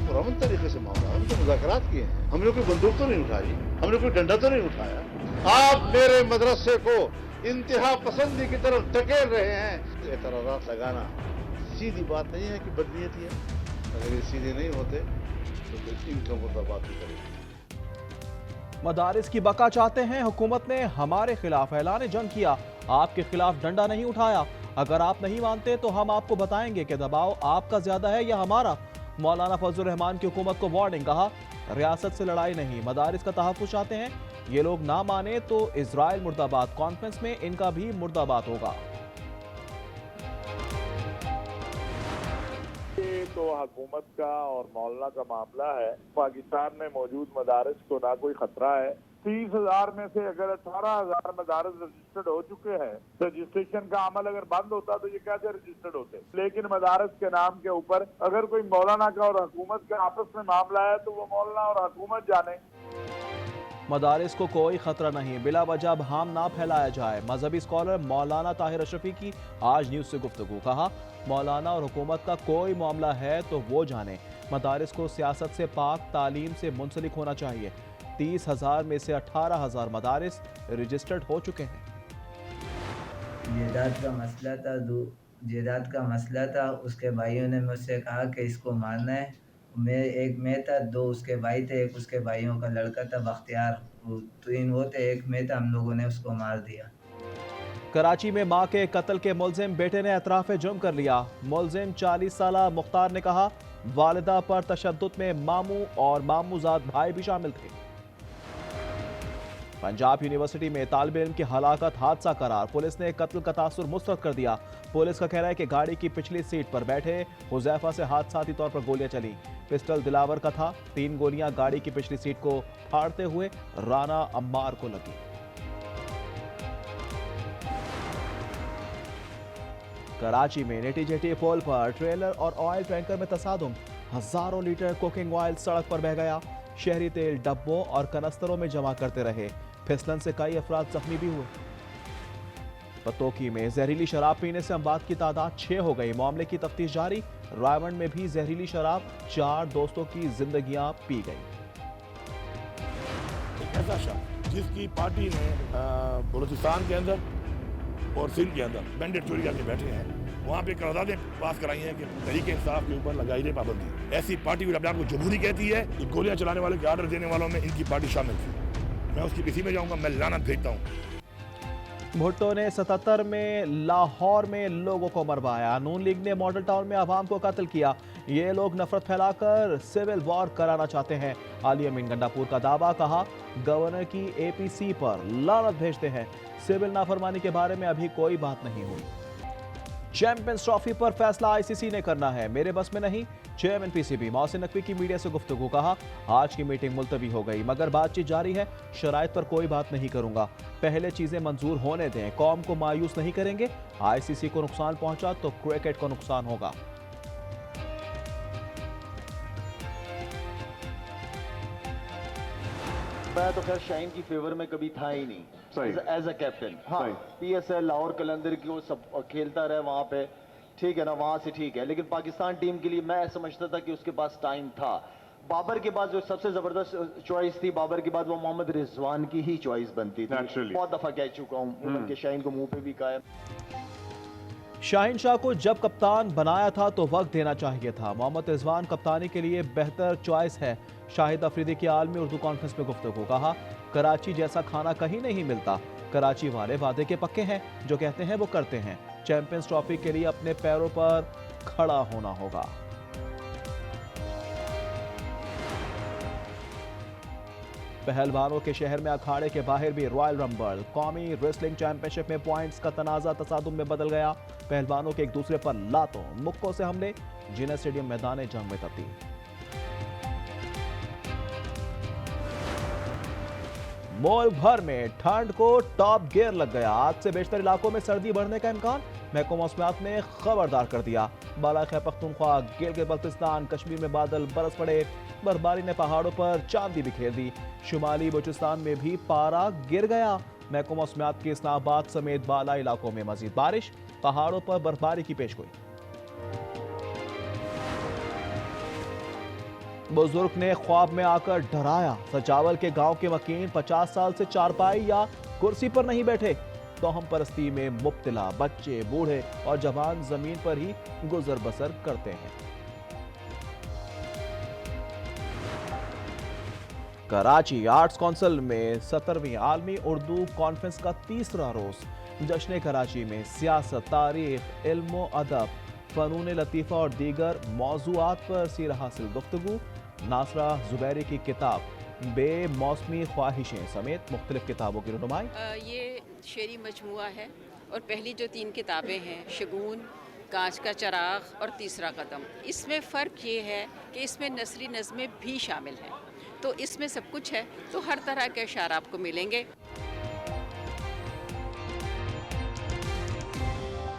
पुरअमन तरीके से मामला, हम तो मुज़ाकरात किए हैं, हमने कोई बंदूक तो नहीं उठाई, हमने कोई डंडा तो नहीं उठाया। आप मेरे मदरसे को इंतहा पसंदी की तरफ धकेल रहे हैं। एतराज़ात लगाना सीधी बात नहीं है कि बदनीयती है, अगर ये सीधे नहीं होते तो फिर इनकम को बर्बाद भी करेंगे। मदारिस की बका चाहते हैं, हुकूमत ने हमारे खिलाफ ऐलान जंग किया, आपके खिलाफ डंडा नहीं उठाया। अगर आप नहीं मानते तो हम आपको बताएंगे कि दबाव आपका ज्यादा है या हमारा। मौलाना फजल रहमान की हुकूमत को वार्निंग, कहा रियासत से लड़ाई नहीं, मदारिस का तहफ़्फ़ुज़ चाहते हैं। ये लोग ना माने तो इजराइल मुर्दाबाद, कॉन्फ्रेंस में इनका भी मुर्दाबाद होगा। तो हुकूमत का और मौलाना का मामला है। पाकिस्तान में मौजूद मदारस को ना कोई खतरा है। 30,000 में से अगर 18,000 मदारस रजिस्टर्ड हो चुके हैं, रजिस्ट्रेशन का अमल अगर बंद होता तो ये कैसे रजिस्टर्ड होते। लेकिन मदारस के नाम के ऊपर अगर कोई मौलाना का और हुकूमत का आपस में मामला है तो वो मौलाना और हुकूमत जाने। मदारिस को कोई खतरा नहीं, बिला वजह बहाम ना फैलाया जाए। मजहबी स्कॉलर मौलाना ताहिर अशरफी की आज न्यूज़ से गुफ्तगू, कहा मौलाना और हुकूमत का कोई मामला है तो वो जाने, मदारिस को सियासत से पाक, तालीम से मुंसलिक होना चाहिए। 30,000 में से 18,000 मदारिस रजिस्टर्ड हो चुके हैं। जायदाद का मसला था, उसके भाइयों ने मुझसे कहा कि इसको मारना है। मैं था, 2 उसके भाई थे, एक उसके भाइयों का लड़का था बख्तियार, 3 वो थे, एक मैं था, हम लोगों ने उसको मार दिया। कराची में मां के कत्ल के मुलजिम बेटे ने एतराफ़ जुर्म कर लिया। मुलजिम 40 साला मुख्तार ने कहा वालिदा पर तशद्दुद में मामू और मामूजाद भाई भी शामिल थे। पंजाब यूनिवर्सिटी में तालिब इल्म की हलाकत हादसा करार, पुलिस ने कत्ल का तासुर मुस्तरद कर दिया। पुलिस का कहना है कि गाड़ी की पिछली सीट पर बैठे हुजैफा से हादसाती तौर पर गोलियां चली। पिस्टल दिलावर का था, 3 गोलियां गाड़ी की पिछली सीट को फाड़ते हुए राना अम्मार को लगी। कराची में नेटी जेटी पुल पर ट्रेलर और ऑयल टैंकर में तसादुम, हजारों लीटर कुकिंग ऑयल सड़क पर बह गया। शहरी तेल डब्बों और कनस्तरों में जमा करते रहे, फिसलन से कई अफराद जख्मी भी हुए। पतोकी में जहरीली शराब पीने से अमवात की तादाद 6 हो गई, मामले की तफ्तीश जारी। रायवंड में भी जहरीली शराब, 4 दोस्तों की जिंदगियां पी गई। एक ऐसा शख्स जिसकी पार्टी ने बलूचिस्तान के अंदर और सिंध के अंदर बैंडेड चोरी करके बैठे हैं, वहाँ पे करारदादें पास कराई हैं कि तहरीक इंसाफ के ऊपर लगाई जाए पाबंदी। ऐसी पार्टी भी अपने आप को जमहूरी कहती है कि गोलियां चलाने वाले के ऑर्डर देने वालों में इनकी पार्टी शामिल थी। मैं उसकी किसी में जाऊंगा, मैं लानत भेजता हूँ। भुट्टो ने 77 में लाहौर में लोगों को मरवाया। नून लीग ने मॉडल टाउन में अवाम को कत्ल किया। ये लोग नफरत फैलाकर सिविल वॉर कराना चाहते हैं। आली अमीन गंडापुर का दावा, कहा गवर्नर की APC पर लानत भेजते हैं। सिविल नाफरमानी के बारे में अभी कोई बात नहीं हुई। चैंपियंस ट्रॉफी पर फैसला ICC ने करना है, मेरे बस में नहीं। चेयरमैन PCB मोहसिन नकवी की मीडिया से गुफ्तगू, कहा आज की मीटिंग मुलतवी हो गई मगर बातचीत जारी है, शराइत पर कोई बात नहीं करूंगा, पहले चीजें मंजूर होने दें, कौम को मायूस नहीं करेंगे। ICC को नुकसान पहुंचा तो क्रिकेट को नुकसान होगा। मैं तो खैर शाहीन की फेवर में कभी था ही नहीं एज अ कैप्टन। हाँ, PSL लाहौर कलंदर की वो सब खेलता रहे वहाँ पे, ठीक है ना, वहाँ से ठीक है, लेकिन पाकिस्तान टीम के लिए मैं समझता था कि उसके पास टाइम था। बाबर के बाद जो सबसे जबरदस्त चॉइस थी, बाबर के बाद वो मोहम्मद रिजवान की ही चॉइस बनती थी। बहुत दफा कह चुका हूँ, उनके शाहीन को मुंह पे भी कहा है। शाहीन शाह को जब कप्तान बनाया था तो वक्त देना चाहिए था। मोहम्मद रिजवान कप्तानी के लिए बेहतर चॉइस है। शाहिद अफरीदी की आलमी उर्दू कॉन्फ्रेंस में गुफ्तगू, कहा कराची जैसा खाना कहीं नहीं मिलता। कराची वाले वादे के पक्के हैं, जो कहते हैं वो करते हैं। चैंपियंस ट्रॉफी के लिए अपने पैरों पर खड़ा होना होगा। पहलवानों के शहर में अखाड़े के बाहर भी रॉयल रंबल। कौमी रेसलिंग चैंपियनशिप में पॉइंट्स का तनाजा तसादुम में बदल गया। पहलवानों के एक दूसरे पर लातों मुक्कों से हमले, जिना स्टेडियम मैदान जंग में तब्दील। मुल्क भर में ठंड को टॉप गियर लग गया। आज से बेशतर इलाकों में सर्दी बढ़ने का इम्कान, महकमा मौसमियात ने खबरदार कर दिया। बाला खैबर पख्तूनख्वा, गिलगित बल्तिस्तान, कश्मीर में बादल बरस पड़े। बर्फबारी ने पहाड़ों पर चांदी बिखेर दी। शुमाली बलूचिस्तान में भी पारा गिर गया। महकमा मौसमियात के इस्लामाबाद समेत बाला इलाकों में मजीद बारिश, पहाड़ों पर बर्फबारी की पेशगोई। बुजुर्ग ने ख्वाब में आकर डराया। सचावल के गांव के मकीन 50 साल से चारपाई या कुर्सी पर नहीं बैठे। तोहम परस्ती में मुब्तला बच्चे, बूढ़े और जवान जमीन पर ही गुजर बसर करते हैं। कराची आर्ट्स काउंसिल में 17वीं आलमी उर्दू कॉन्फ्रेंस का तीसरा रोज। जश्न कराची में सियासत, तारीख, इल्म, अदब, फनून लतीफ़ा और दीगर मौज़ूआत पर सीर हासिल गुफ्तगू। नासरा जुबैरी की किताब बेमौसमी ख्वाहिशें समेत मुख्तलिफ किताबों की रुनुमाई। ये शेरी मजमुआ है और पहली जो 3 किताबें हैं शगुन, कांच का चराग और तीसरा कदम, इसमें फ़र्क ये है कि इसमें नसरी नज़में भी शामिल हैं। तो इसमें सब कुछ है, तो हर तरह के अशार आपको मिलेंगे।